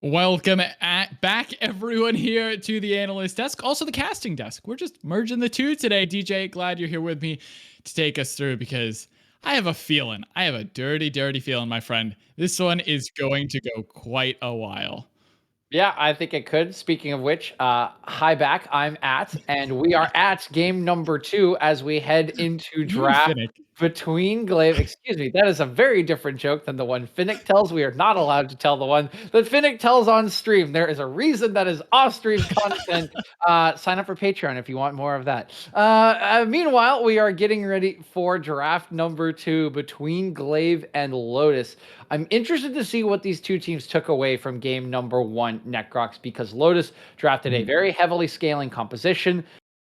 Welcome back, everyone, here to the analyst desk, also the casting desk. We're just merging the two today. DJ, glad you're here with me to take us through because I have a feeling, I have a dirty, dirty feeling, my friend. This one is going to go quite a while. Yeah, I think it could. Speaking of which, hi back. I'm and we are at game number 2 as we head into You and draft Finnick. between Glaive. Excuse me, that is a very different joke than the one Finnick tells. We are not allowed to tell the one that Finnick tells on stream. There is a reason that is off-stream content. Sign up for Patreon if you want more of that. Meanwhile, we are getting ready for draft number 2 between Glaive and Lotus. I'm interested to see what these two teams took away from game number 1, Necrox, because Lotus drafted a very heavily scaling composition,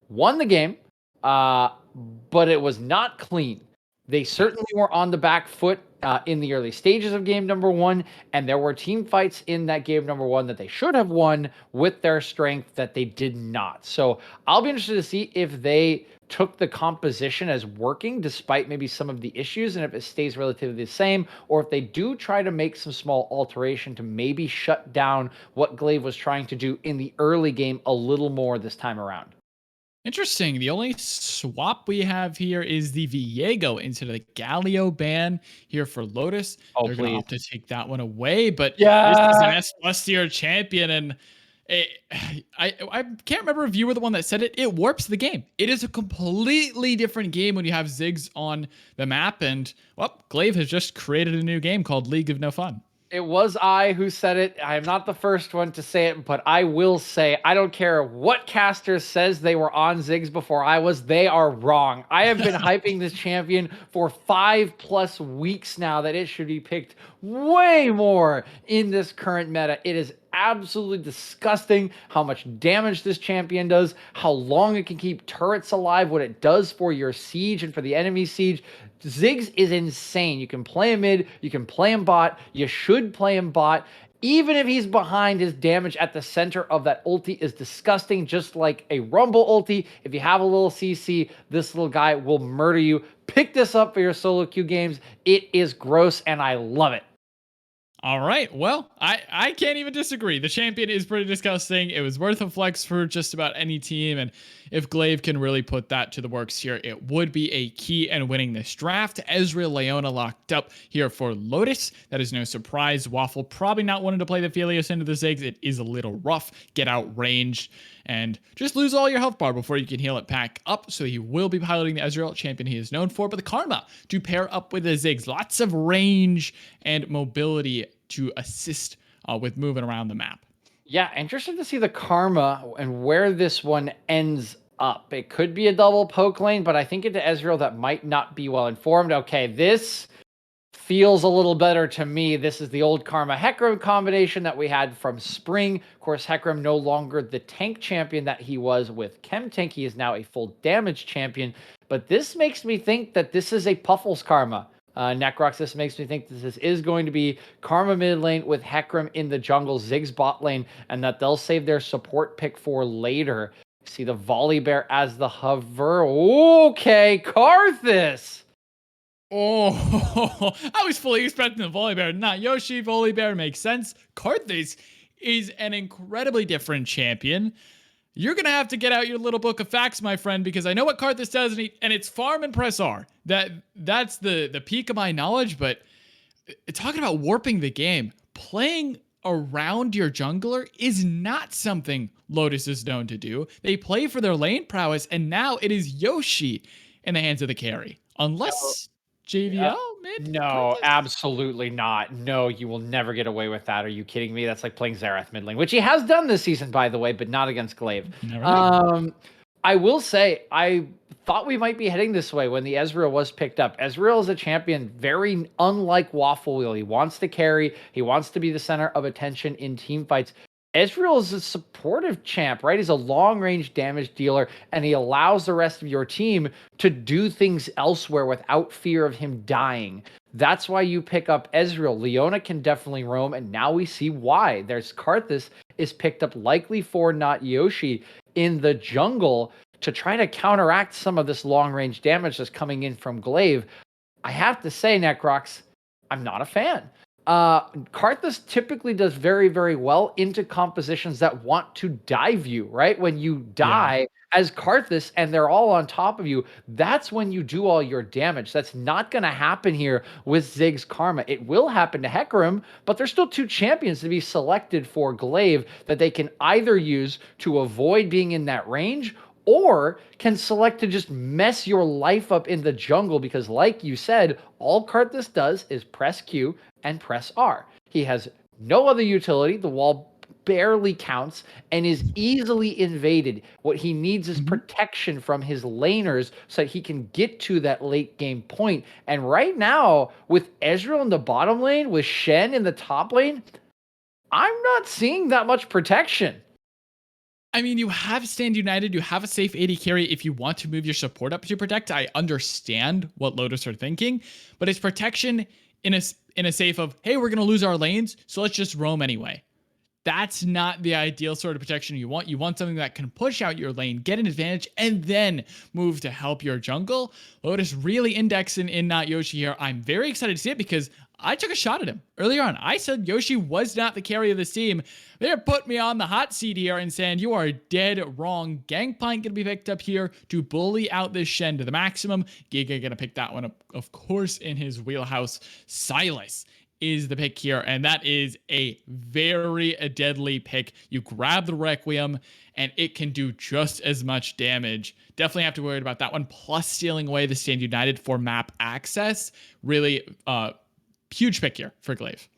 won the game, but it was not clean. They certainly were on the back foot in the early stages of game number 1, and there were team fights in that game number 1 that they should have won with their strength that they did not. So I'll be interested to see if they took the composition as working despite maybe some of the issues, and if it stays relatively the same, or if they do try to make some small alteration to maybe shut down what Glaive was trying to do in the early game a little more this time around. Interesting. The only swap we have here is the Viego into the Galio ban here for Lotus. Oh, They're going to please. opt to take that one away, but this is an Yeah. S plus tier champion, and I can't remember if you were the one that said it. It warps the game. It is a completely different game when you have Ziggs on the map, and well, Glaive has just created a new game called League of No Fun. It was I who said it. I am not the first one to say it, but I will say, I don't care what caster says they were on Ziggs before I was, they are wrong. I have been hyping this champion for 5+ weeks now that it should be picked way more in this current meta. It is absolutely disgusting how much damage this champion does, how long it can keep turrets alive, what it does for your siege and for the enemy siege. Ziggs is insane. You can play him mid, you can play him bot, you should play him bot. Even if he's behind, his damage at the center of that ulti is disgusting, just like a Rumble ulti. If you have a little CC, this little guy will murder you. Pick this up for your solo queue games. It is gross, and I love it. All right. Well, I can't even disagree. The champion is pretty disgusting. It was worth a flex for just about any team. And if Glaive can really put that to the works here, it would be a key in winning this draft. Ezreal Leona locked up here for Lotus. That is no surprise. Waffle probably not wanting to play the Phelios into the Ziggs. It is a little rough. Get out ranged and just lose all your health bar before you can heal it back up. So he will be piloting the Ezreal, champion he is known for. But the Karma to pair up with the Ziggs. Lots of range and mobility to assist with moving around the map. Yeah, interested to see the Karma and where this one ends up. It could be a double poke lane, but I think into Ezreal that might not be well informed. Okay, this feels a little better to me. This is the old Karma Hecarim combination that we had from Spring. Of course, Hecarim no longer the tank champion that he was with Chemtank. He is now a full damage champion. But this makes me think that this is a Puffles Karma. Necrox, this makes me think this is going to be Karma mid lane with Hecarim in the jungle, Ziggs bot lane, and that they'll save their support pick for later. See the Volibear as the hover. Okay, Karthus. Oh, I was fully expecting the Volibear. Not Yoshi. Volibear makes sense. Karthus is an incredibly different champion. You're going to have to get out your little book of facts, my friend, because I know what Karthus does, and it's farm and press R. That's the peak of my knowledge, but talking about warping the game, playing around your jungler is not something Lotus is known to do. They play for their lane prowess, and now it is Yoshi in the hands of the carry. Unless JVL mid? No, Karthus? absolutely not. No, you will never get away with that. Are you kidding me? That's like playing Xerath mid lane, which he has done this season, by the way, but not against Glaive. Never know. I will say, I thought we might be heading this way when the Ezreal was picked up. Ezreal is a champion very unlike Waffle Wheel. He wants to carry. He wants to be the center of attention in team fights. Ezreal is a supportive champ, right? He's a long-range damage dealer, and he allows the rest of your team to do things elsewhere without fear of him dying. That's why you pick up Ezreal. Leona can definitely roam, and now we see why. There's Karthus is picked up likely for not Yoshi in the jungle to try to counteract some of this long-range damage that's coming in from Glaive. I have to say, Necrox, I'm not a fan. Karthus typically does very, very well into compositions that want to dive you, right? When you Yeah. die as Karthus and they're all on top of you, that's when you do all your damage. That's not going to happen here with Ziggs Karma. It will happen to Hecarim, but there's still two champions to be selected for Glaive that they can either use to avoid being in that range or can select to just mess your life up in the jungle because, like you said, all Karthus does is press Q and press R. He has no other utility. The wall barely counts and is easily invaded. What he needs is Mhm. protection from his laners so that he can get to that late game point. And right now, with Ezreal in the bottom lane, with Shen in the top lane, I'm not seeing that much protection. I mean, you have Stand United, you have a safe AD carry if you want to move your support up to protect. I understand what Lotus are thinking, but it's protection in a safe of, hey, we're going to lose our lanes, so let's just roam anyway. That's not the ideal sort of protection you want. You want something that can push out your lane, get an advantage, and then move to help your jungle. Lotus really indexing in not Yoshi here. I'm very excited to see it because I took a shot at him earlier on. I said Yoshi was not the carry of this team. They're putting me on the hot seat here and saying you are dead wrong. Gangplank going to be picked up here to bully out this Shen to the maximum. Giga going to pick that one up, of course, in his wheelhouse. Silas is the pick here, and that is a very deadly pick. You grab the Requiem, and it can do just as much damage. Definitely have to worry about that one, plus stealing away the Stand United for map access. Really huge pick here for Glaive.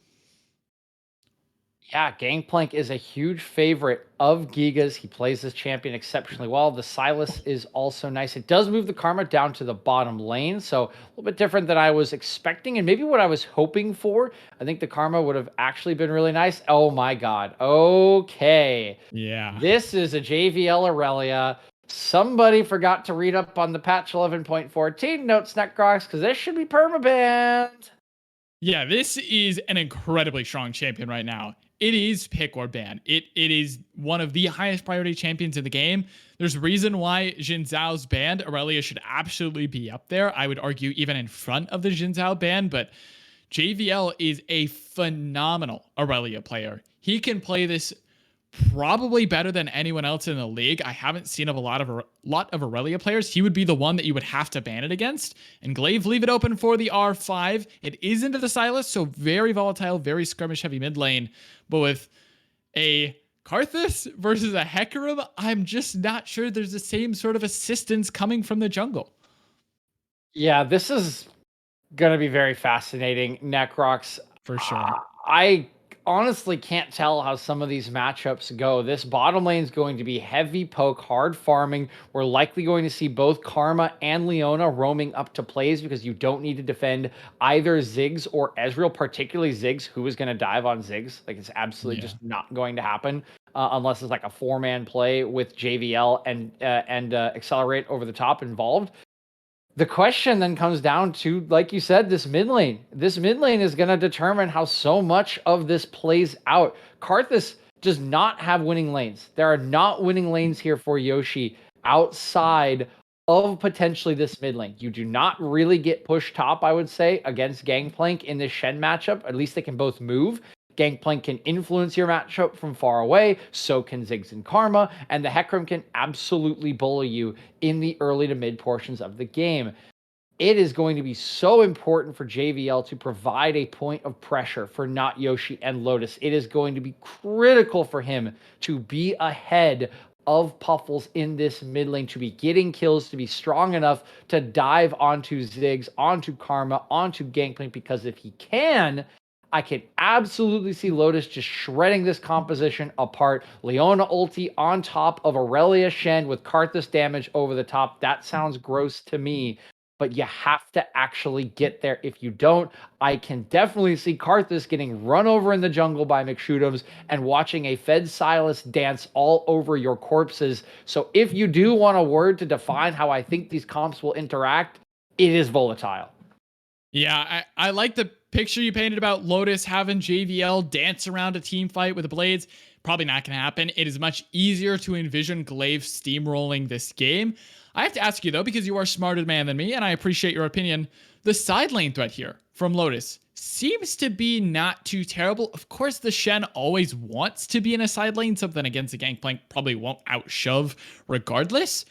Yeah, Gangplank is a huge favorite of Giga's. He plays this champion exceptionally well. The Silas is also nice. It does move the Karma down to the bottom lane, so a little bit different than I was expecting and maybe what I was hoping for. I think the Karma would have actually been really nice. Oh my god. Okay. Yeah. This is a JVL Aurelia. Somebody forgot to read up on the patch 11.14 notes, Necrox, because this should be permabanned. Yeah, this is an incredibly strong champion right now. It is pick or ban. It is one of the highest priority champions in the game. There's a reason why Jin Zhao's banned. Aurelia should absolutely be up there. I would argue even in front of the Jin Zhao ban, but JVL is a phenomenal Aurelia player. He can play this probably better than anyone else in the league. I haven't seen of a lot of Aurelia players. He would be the one that you would have to ban it against. And Glaive leave it open for the R5. It is into the Silas, so very volatile, very skirmish heavy mid lane. But with a Karthus versus a Hecarim, I'm just not sure there's the same sort of assistance coming from the jungle. Yeah, this is gonna be very fascinating, Necrox. For sure. I honestly can't tell how some of these matchups go. This bottom lane is going to be heavy poke, hard farming. We're likely going to see both Karma and Leona roaming up to plays because you don't need to defend either Ziggs or Ezreal, particularly Ziggs, who is going to dive on Ziggs. Like, it's absolutely Yeah. just not going to happen unless it's like a four-man play with JVL and Accelerate over the top involved. The question then comes down to, like you said, this mid lane. This mid lane is going to determine how so much of this plays out. Karthus does not have winning lanes. There are not winning lanes here for Yoshi outside of potentially this mid lane. You do not really get pushed top, I would say, against Gangplank in this Shen matchup. At least they can both move. Gangplank can influence your matchup from far away, so can Ziggs and Karma, and the Hecarim can absolutely bully you in the early to mid portions of the game. It is going to be so important for JVL to provide a point of pressure for not Yoshi and Lotus. It is going to be critical for him to be ahead of Puffles in this mid lane, to be getting kills, to be strong enough to dive onto Ziggs, onto Karma, onto Gangplank, because if he can, I can absolutely see Lotus just shredding this composition apart. Leona ulti on top of Aurelia Shen with Karthus damage over the top. That sounds gross to me, but you have to actually get there. If you don't, I can definitely see Karthus getting run over in the jungle by McShootums and watching a Fed Silas dance all over your corpses. So if you do want a word to define how I think these comps will interact, it is volatile. Yeah, I like the picture you painted about Lotus having JVL dance around a team fight with the Blades. Probably not going to happen. It is much easier to envision Glaive steamrolling this game. I have to ask you, though, because you are a smarter man than me, and I appreciate your opinion. The side lane threat here from Lotus seems to be not too terrible. Of course, the Shen always wants to be in a side lane. Something against the Gangplank probably won't outshove regardless.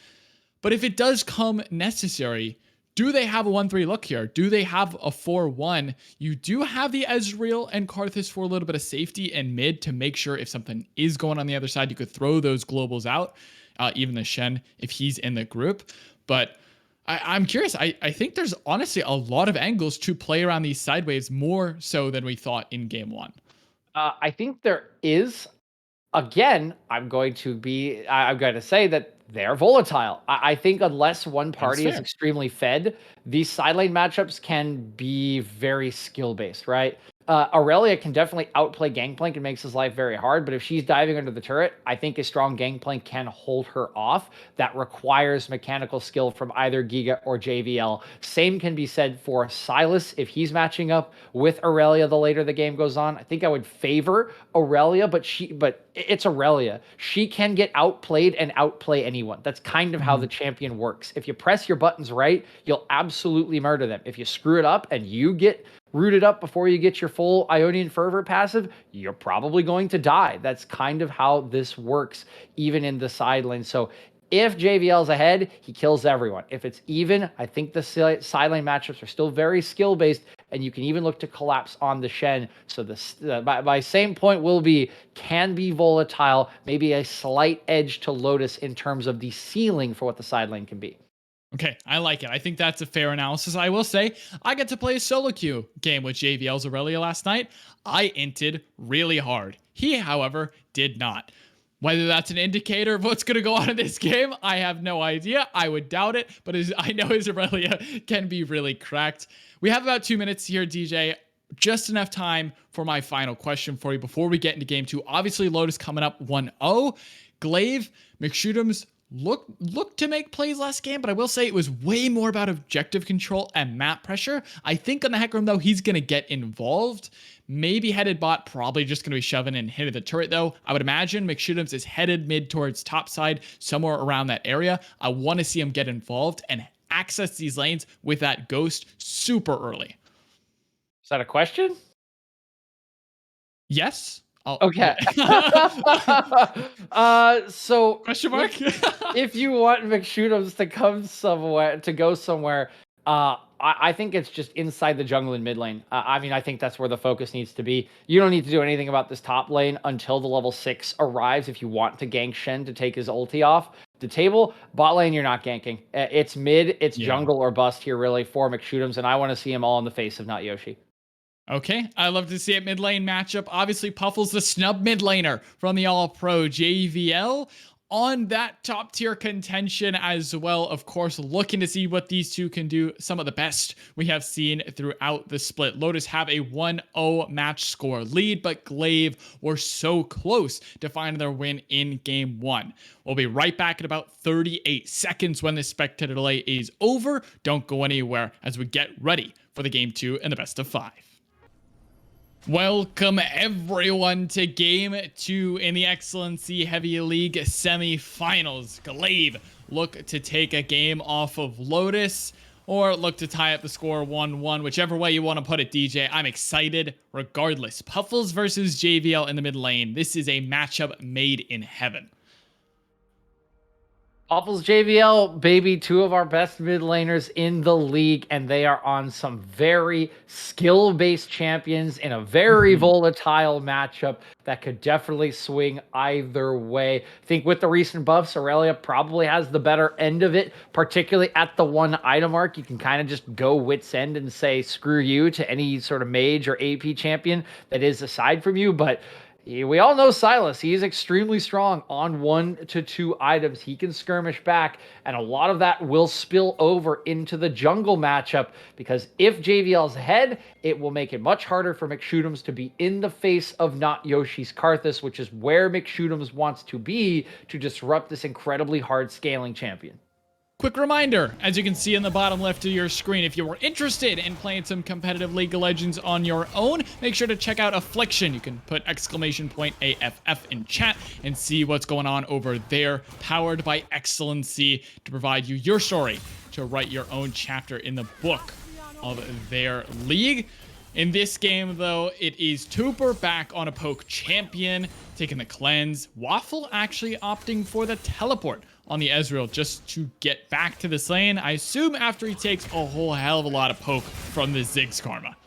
But if it does come necessary, do they have a 1-3 look here? Do they have a 4-1? You do have the Ezreal and Karthus for a little bit of safety and mid to make sure if something is going on the other side, you could throw those globals out, even the Shen if he's in the group. But I'm curious. I think there's honestly a lot of angles to play around these side waves more so than we thought in game one. I think there is. Again, I'm going to say that they're volatile. I think unless one party is extremely fed, these side lane matchups can be very skill based, right? Aurelia can definitely outplay Gangplank and makes his life very hard, but if she's diving under the turret, I think a strong Gangplank can hold her off. That requires mechanical skill from either Giga or JVL. Same can be said for Sylas if he's matching up with Aurelia the later the game goes on. I think I would favor Aurelia, but it's Aurelia. She can get outplayed and outplay anyone. That's kind of how the champion works. If you press your buttons right, you'll absolutely murder them. If you screw it up and you get rooted up before you get your full Ionian Fervor passive, you're probably going to die. That's kind of how this works, even in the side lane. So if JVL's ahead, he kills everyone. If it's even, I think the side lane matchups are still very skill-based, and you can even look to collapse on the Shen. So my same point can be volatile, maybe a slight edge to Lotus in terms of the ceiling for what the side lane can be. Okay, I like it. I think that's a fair analysis. I will say, I got to play a solo queue game with JVL's Aurelia last night. I inted really hard. He, however, did not. Whether that's an indicator of what's going to go on in this game, I have no idea. I would doubt it, but I know his Aurelia can be really cracked. We have about 2 minutes here, DJ. Just enough time for my final question for you before we get into game two. Obviously, Lotus coming up 1-0. Glaive, McShootums looked to make plays last game, but I will say it was way more about objective control and map pressure. I think on the Hecarim, though, he's going to get involved. Maybe headed bot, probably just going to be shoving and hitting the turret, though. I would imagine McShootums is headed mid towards top side, somewhere around that area. I want to see him get involved and access these lanes with that ghost super early. Is that a question? Yes. Okay. So question mark. If you want McShootums to go somewhere, I think it's just inside the jungle and mid lane. I mean, I think that's where the focus needs to be. You don't need to do anything about this top lane until the level 6 arrives if you want to gank Shen to take his ulti off the table. Bot lane, you're not ganking. It's mid, it's jungle or bust here really for McShootums, and I want to see him all in the face of not Yoshi. Okay, I love to see it mid lane matchup. Obviously, Puffle's the snub mid laner from the All-Pro JVL on that top tier contention as well. Of course, looking to see what these two can do. Some of the best we have seen throughout the split. Lotus have a 1-0 match score lead, but Glaive were so close to finding their win in game one. We'll be right back in about 38 seconds when this spectator delay is over. Don't go anywhere as we get ready for the game two and the best of 5. Welcome everyone to game 2 in the Excellency Heavy League semifinals. Glaive look to take a game off of Lotus or look to tie up the score 1-1, whichever way you want to put it, DJ. I'm excited regardless. Puffles versus JVL in the mid lane. This is a matchup made in heaven. Puffles JVL, baby, 2 of our best mid laners in the league, and they are on some very skill-based champions in a very volatile matchup that could definitely swing either way. I think with the recent buffs, Aurelia probably has the better end of it, particularly at the 1 item mark. You can kind of just go wit's end and say screw you to any sort of mage or AP champion that is aside from you, but we all know Sylas. He is extremely strong on 1 to 2 items. He can skirmish back, and a lot of that will spill over into the jungle matchup because if JVL's ahead, it will make it much harder for McShootums to be in the face of not Yoshi's Karthus, which is where McShootums wants to be to disrupt this incredibly hard scaling champion. Quick reminder, as you can see in the bottom left of your screen, if you were interested in playing some competitive League of Legends on your own, make sure to check out Affliction. You can put !AFF in chat and see what's going on over there, powered by Excellency to provide you your story to write your own chapter in the book. of their league. In this game, though, it is Tuber back on a poke champion, taking the cleanse. Waffle actually opting for the teleport on the Ezreal just to get back to this lane. I assume after he takes a whole hell of a lot of poke from the Ziggs Karma.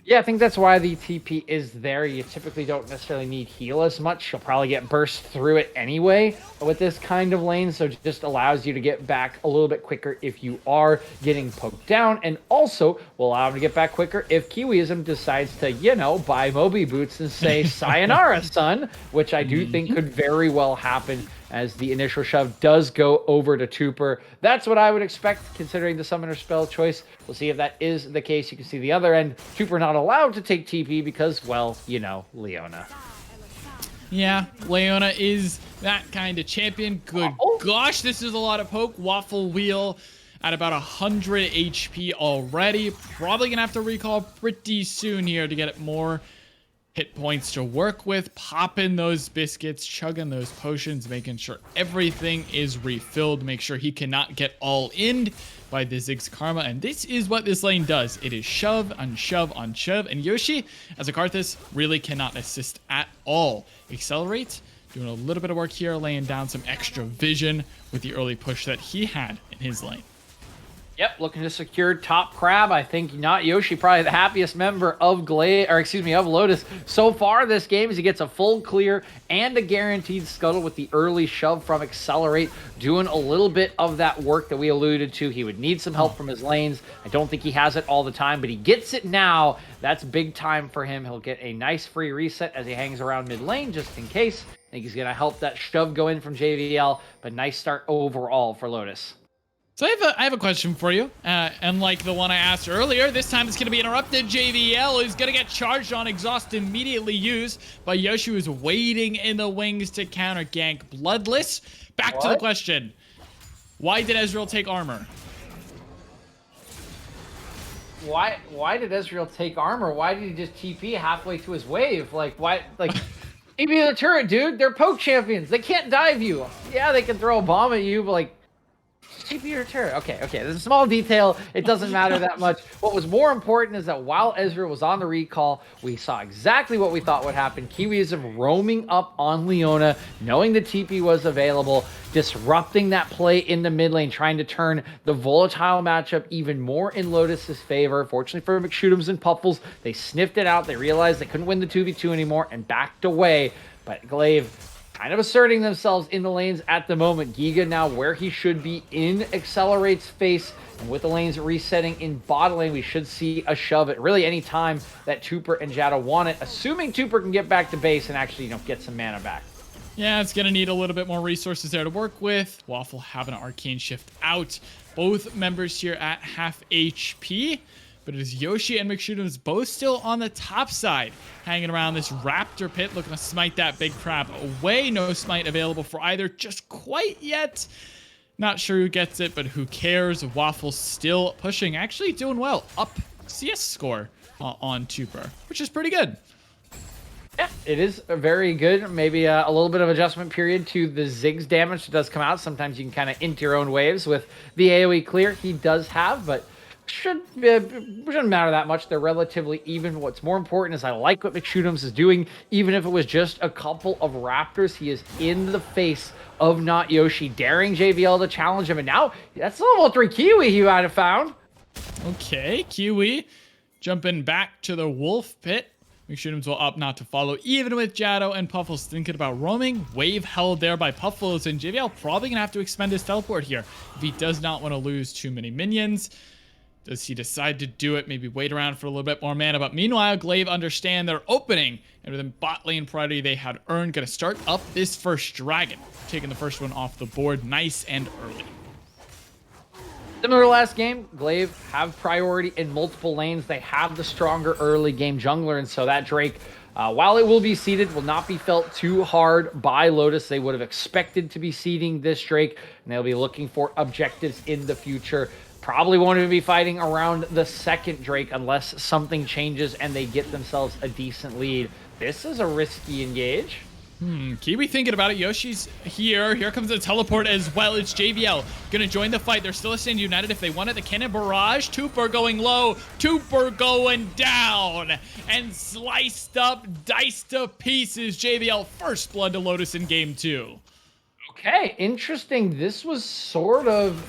Yeah, I think that's why the TP is there. You typically don't necessarily need heal as much. You'll probably get burst through it anyway with this kind of lane, so it just allows you to get back a little bit quicker if you are getting poked down, and also will allow him to get back quicker if Kiwiism decides to, you know, buy Moby boots and say, sayonara, son, which I do think could very well happen as the initial shove does go over to Tuber. That's what I would expect, considering the summoner spell choice. We'll see if that is the case. You can see the other end, Tuber not allowed to take TP because, well, you know, Leona. Yeah, Leona is that kind of champion. Good gosh, this is a lot of poke. Waffle Wheel at about 100 HP already. Probably gonna have to recall pretty soon here to get more hit points to work with, popping those biscuits, chugging those potions, making sure everything is refilled, make sure he cannot get all in by the Ziggs Karma. And this is what this lane does. It is shove, unshove, unshove, and Yoshi, as a Karthus, really cannot assist at all. Accelerate, doing a little bit of work here, laying down some extra vision with the early push that he had in his lane. Yep, looking to secure top crab. I think not Yoshi, probably the happiest member of Glaive, or excuse me, of Lotus so far this game, as he gets a full clear and a guaranteed scuttle with the early shove from Accelerate, doing a little bit of that work that we alluded to. He would need some help from his lanes. I don't think he has it all the time, but he gets it now. That's big time for him. He'll get a nice free reset as he hangs around mid lane just in case. I think he's going to help that shove go in from JVL, but nice start overall for Lotus. So I have a question for you. Unlike the one I asked earlier, this time it's going to be interrupted. JVL is going to get charged on, exhaust immediately used, but Yoshi was waiting in the wings to counter gank Bloodless. Back to the question. Why did Ezreal take armor? Why did Ezreal take armor? Why did he just TP halfway to his wave? Like, why? Like, TP the turret, dude. They're poke champions. They can't dive you. Yeah, they can throw a bomb at you, but like, TP your turret. Okay. There's a small detail. It doesn't matter that much. What was more important is that while Ezreal was on the recall, we saw exactly what we thought would happen. Kiwiism roaming up on Leona, knowing the TP was available, disrupting that play in the mid lane, trying to turn the volatile matchup even more in Lotus's favor. Fortunately for McShootums and Puffles, they sniffed it out. They realized they couldn't win the 2v2 anymore and backed away. But Glaive kind of asserting themselves in the lanes at the moment. Giga now where he should be in Accelerate's face. And with the lanes resetting in bot lane, we should see a shove at really any time that Tuber and Jada want it, assuming Tuber can get back to base and actually, you know, get some mana back. Yeah, it's going to need a little bit more resources there to work with. Waffle having an Arcane Shift out. Both members here at half HP. But it is Yoshi and McShootums both still on the top side, hanging around this Raptor pit, looking to smite that big crab away. No smite available for either just quite yet. Not sure who gets it, but who cares? Waffle still pushing, actually doing well. Up CS score on Tuber, which is pretty good. Yeah, it is very good. Maybe a little bit of adjustment period to the Ziggs damage that does come out. Sometimes you can kind of into your own waves with the AoE clear he does have, but shouldn't matter that much. They're relatively even. What's more important is I like what McShootums is doing. Even if it was just a couple of Raptors, he is in the face of not Yoshi, daring JVL to challenge him. And now that's a level 3 Kiwi he might have found. Okay, Kiwi jumping back to the Wolf Pit. McShootums will opt not to follow, even with Jado and Puffles thinking about roaming. Wave held there by Puffles, and JVL probably going to have to expend his teleport here if he does not want to lose too many minions. Does he decide to do it? Maybe wait around for a little bit more mana. But meanwhile, Glaive understand their opening. And with the bot lane priority they had earned, going to start up this first dragon. Taking the first one off the board nice and early. Similar to last game, Glaive have priority in multiple lanes. They have the stronger early game jungler. And so that Drake, while it will be seeded, will not be felt too hard by Lotus. They would have expected to be seeding this Drake. And they'll be looking for objectives in the future. Probably won't even be fighting around the second Drake unless something changes and they get themselves a decent lead. This is a risky engage. Kiwi thinking about it. Yoshi's here. Here comes the teleport as well. It's JVL gonna join the fight. They're still staying united if they want it. The cannon barrage. Tooper going low. Tooper going down. And sliced up, diced to pieces. JVL first blood to Lotus in game 2. Okay, interesting. This was sort of,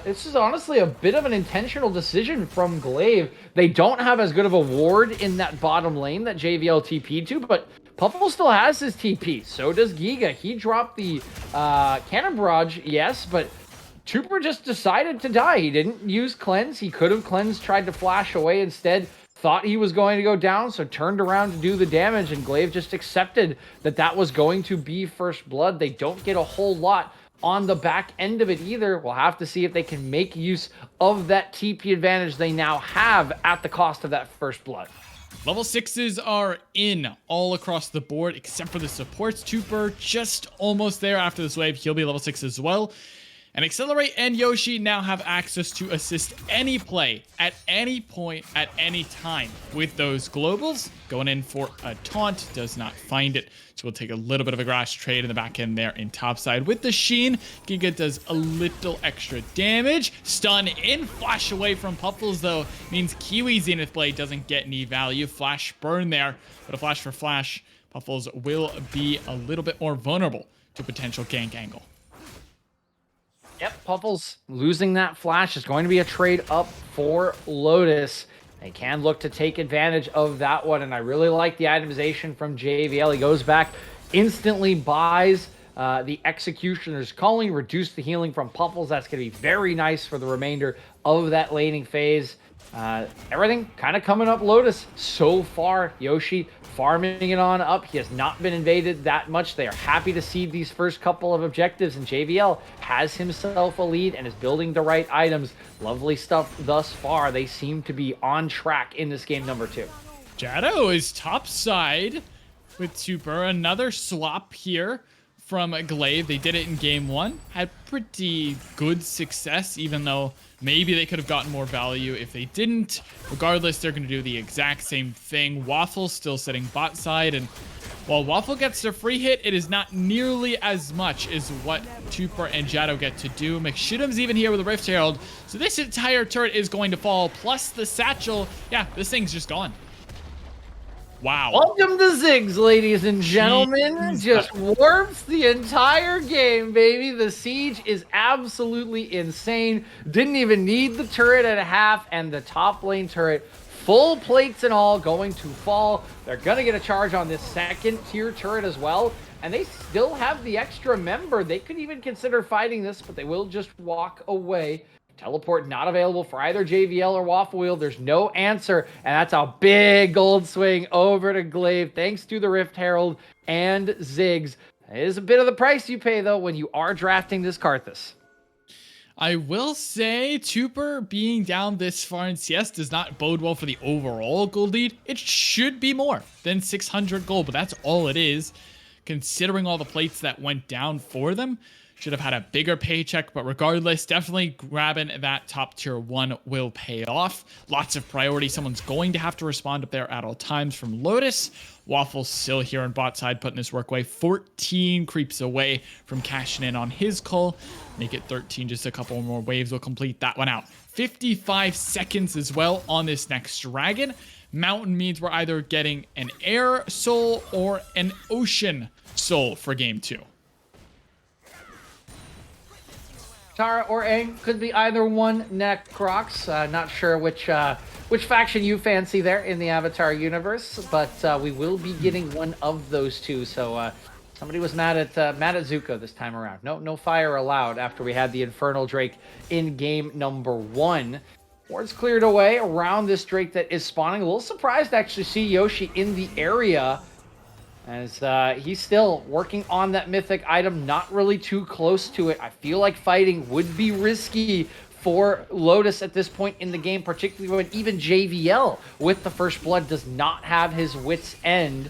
this is honestly a bit of an intentional decision from Glaive. They don't have as good of a ward in that bottom lane that JVL TP'd to, but Puffle still has his TP. So does Giga. He dropped the cannon barrage, yes, but Tooper just decided to die. He didn't use cleanse. He could have cleansed, tried to flash away instead. Thought he was going to go down, so turned around to do the damage, and Glaive just accepted that that was going to be first blood. They don't get a whole lot on the back end of it either. We'll have to see if they can make use of that TP advantage they now have at the cost of that first blood. Level 6s are in all across the board, except for the supports. Tooper just almost there after this wave. He'll be level 6 as well. And Accelerate and Yoshi now have access to assist any play at any point at any time with those globals. Going in for a taunt, does not find it. So we'll take a little bit of a grass trade in the back end there in topside with the Sheen. Giga does a little extra damage. Stun in, flash away from Puffles though means Kiwi Zenith Blade doesn't get any value. Flash burn there, but a flash for flash. Puffles will be a little bit more vulnerable to potential gank angle. Yep, Puffles losing that flash is going to be a trade up for Lotus. They can look to take advantage of that one, and I really like the itemization from JVL. He goes back, instantly buys the Executioner's Calling, reduce the healing from Puffles. That's going to be very nice for the remainder of that laning phase. Everything kind of coming up Lotus so far. Yoshi farming it on up. He has not been invaded that much. They are happy to see these first couple of objectives, and JVL has himself a lead and is building the right items. Lovely stuff thus far. They seem to be on track in this game number 2. Shadow is topside with Tooper. Another swap here from Glaive. They did it in game 1. Had pretty good success, even though maybe they could have gotten more value if they didn't. Regardless, they're going to do the exact same thing. Waffle still sitting bot side, and while Waffle gets their free hit, it is not nearly as much as what Tooper and Shadow get to do. McShittum's even here with a Rift Herald, so this entire turret is going to fall, plus the satchel. Yeah, this thing's just gone. Wow. Welcome to Ziggs, ladies and gentlemen. Jeez. Just warps the entire game, baby. The siege is absolutely insane. Didn't even need the turret at a half, and the top lane turret, full plates and all, going to fall. They're going to get a charge on this second tier turret as well, and they still have the extra member. They could even consider fighting this, but they will just walk away. Teleport not available for either JVL or Waffle Wheel. There's no answer, and that's a big gold swing over to Glaive thanks to the Rift Herald and Ziggs. It is a bit of the price you pay, though, when you are drafting this Karthus. I will say Tooper being down this far in CS does not bode well for the overall gold lead. It should be more than 600 gold, but that's all it is. Considering all the plates that went down for them, should have had a bigger paycheck, but regardless, definitely grabbing that top tier 1 will pay off. Lots of priority. Someone's going to have to respond up there at all times from Lotus. Waffle's still here on bot side, putting his work away. 14 creeps away from cashing in on his call. Make it 13, just a couple more waves will complete that one out. 55 seconds as well on this next dragon. Mountain means we're either getting an air soul or an ocean soul for game 2. Tara or Aang could be either one. Necrox, not sure which faction you fancy there in the Avatar universe, but we will be getting one of those two. So somebody was mad at Zuko this time around. No fire allowed after we had the Infernal Drake in game number 1. Ward's cleared away around this Drake that is spawning. A little surprised to actually see Yoshi in the area, as he's still working on that mythic item, not really too close to it. I feel like fighting would be risky for Lotus at this point in the game, particularly when even JVL with the first blood does not have his wit's end.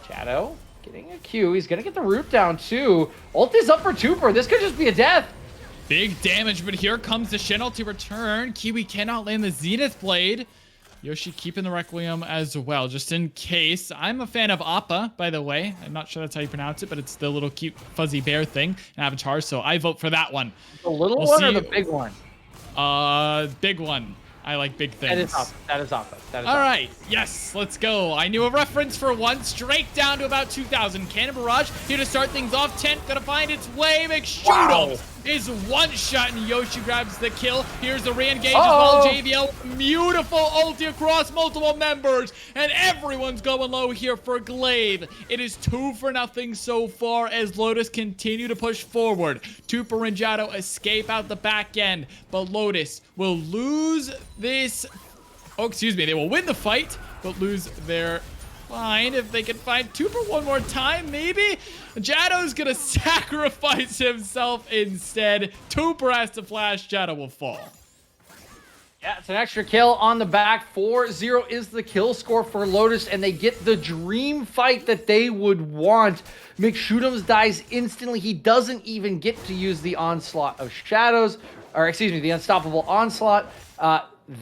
Shadow getting a Q. He's going to get the root down too. Ult is up for Tooper. This could just be a death. Big damage, but here comes the Shinel to return. Kiwi cannot land the Zenith Blade. Yoshi keeping the Requiem as well, just in case. I'm a fan of Appa, by the way. I'm not sure that's how you pronounce it, but it's the little cute fuzzy bear thing in Avatar, so I vote for that one. The little one or the big one? Big one. I like big things. That is Appa. That is Appa. That is All Appa. right, yes, let's go. I knew a reference for one. Straight down to about 2,000. Cannon Barrage here to start things off. Tent gonna find its way. McShoot'em is one shot, and Yoshi grabs the kill. Here's the re-engage as well. JBL, beautiful ulti across multiple members, and everyone's going low here for Glaive. It is 2-0 so far as Lotus continue to push forward. Tuper and Jado escape out the back end, but Lotus will lose this. Oh, excuse me. They will win the fight, but lose their find. If they can find Tuper one more time, maybe. Jado's gonna sacrifice himself instead. Tuper has to flash. Jado will fall. Yeah, it's an extra kill on the back. 4-0 is the kill score for Lotus, and they get the dream fight that they would want. McShoot'em dies instantly. He doesn't even get to use the onslaught of shadows, or excuse me, the unstoppable onslaught.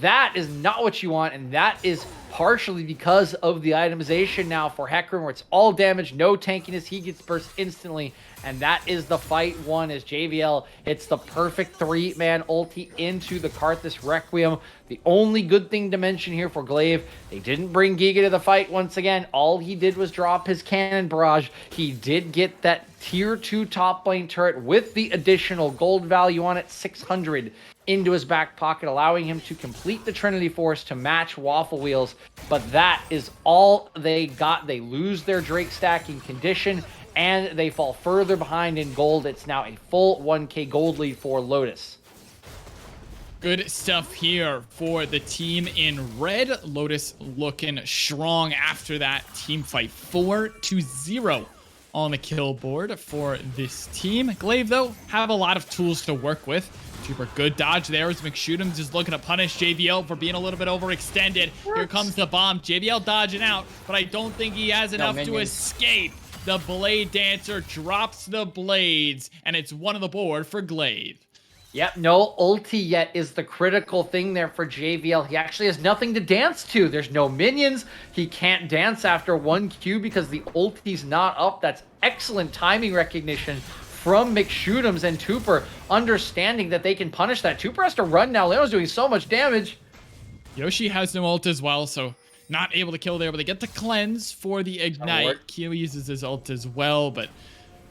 That is not what you want, and that is partially because of the itemization now for Hecarim, where it's all damage, no tankiness. He gets burst instantly, and that is the fight won as JVL hits the perfect 3-man ulti into the Karthus Requiem. The only good thing to mention here for Glaive, they didn't bring Giga to the fight once again. All he did was drop his Cannon Barrage. He did get that tier 2 top lane turret with the additional gold value on it, 600 into his back pocket, allowing him to complete the Trinity Force to match Waffle Wheels. But that is all they got. They lose their Drake stacking condition, and they fall further behind in gold. It's now a full 1k gold lead for Lotus. Good stuff here for the team in red. Lotus looking strong after that team fight. 4-0 on the kill board for this team. Glaive, though, have a lot of tools to work with. Super good dodge there as McShoot'em just looking to punish JVL for being a little bit overextended. Here comes the bomb. JVL dodging out, but I don't think he has enough to escape. The Blade Dancer drops the blades, and it's one on the board for Glaive. Yep, no ulti yet is the critical thing there for JVL. He actually has nothing to dance to. There's no minions. He can't dance after 1Q because the ulti's not up. That's excellent timing recognition from McShoot'ems, and Tuper understanding that they can punish that. Tuper has to run now. Leo's doing so much damage. Yoshi has no ult as well, so not able to kill there, but they get the cleanse for the ignite. Kiwi uses his ult as well, but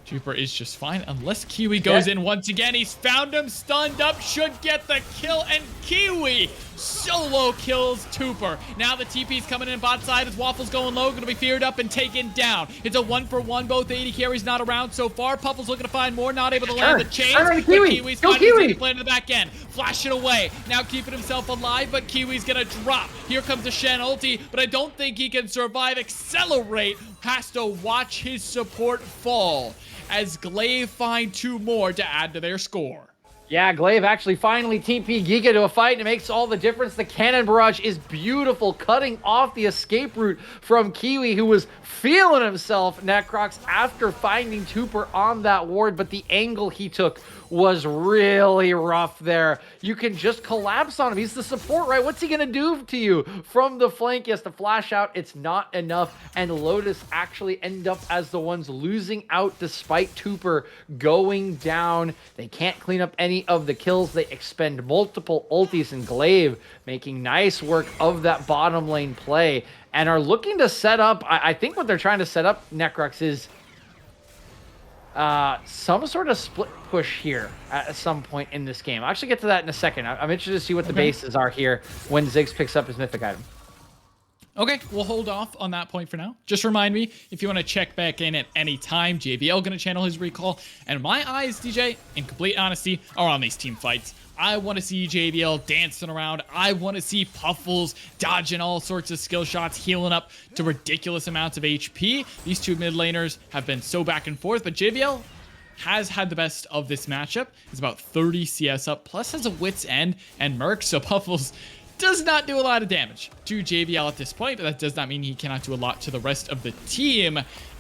Tuper is just fine unless Kiwi goes in once again. He's found him, stunned up, should get the kill, and Kiwi solo kills Tuper. Now the TP's coming in bot side as Waffle's going low, gonna be feared up and taken down. It's a 1-for-1, both AD carries not around so far. Puffle's looking to find more, not able to land the chains, but Kiwi's got his plan to the back end. Flash it away, now keeping himself alive, but Kiwi's gonna drop. Here comes the Shen ulti, but I don't think he can survive. Accelerate, has to watch his support fall as Glaive find 2 more to add to their score. Yeah, Glaive actually finally TP Giga to a fight, and it makes all the difference. The Cannon Barrage is beautiful, cutting off the escape route from Kiwi, who was feeling himself, Necrox, after finding Tuper on that ward, but the angle he took was really rough there. You can just collapse on him. He's the support, right? What's he gonna do to you? From the flank, he has to flash out. It's not enough, and Lotus actually end up as the ones losing out despite Tuper going down. They can't clean up any of the kills. They expend multiple ultis, and Glaive making nice work of that bottom lane play and are looking to set up, I think what they're trying to set up, Necrox, is some sort of split push here at some point in this game. I'll actually get to that in a second. I'm interested to see what the bases are here when Ziggs picks up his mythic item. Okay, we'll hold off on that point for now. Just remind me, if you want to check back in at any time, JBL going to channel his recall. And my eyes, DJ, in complete honesty, are on these team fights. I want to see JBL dancing around. I want to see Puffles dodging all sorts of skill shots, healing up to ridiculous amounts of HP. These 2 mid laners have been so back and forth, but JBL has had the best of this matchup. He's about 30 CS up, plus has a Wit's End and Merc, so Puffles does not do a lot of damage to JBL at this point, but that does not mean he cannot do a lot to the rest of the team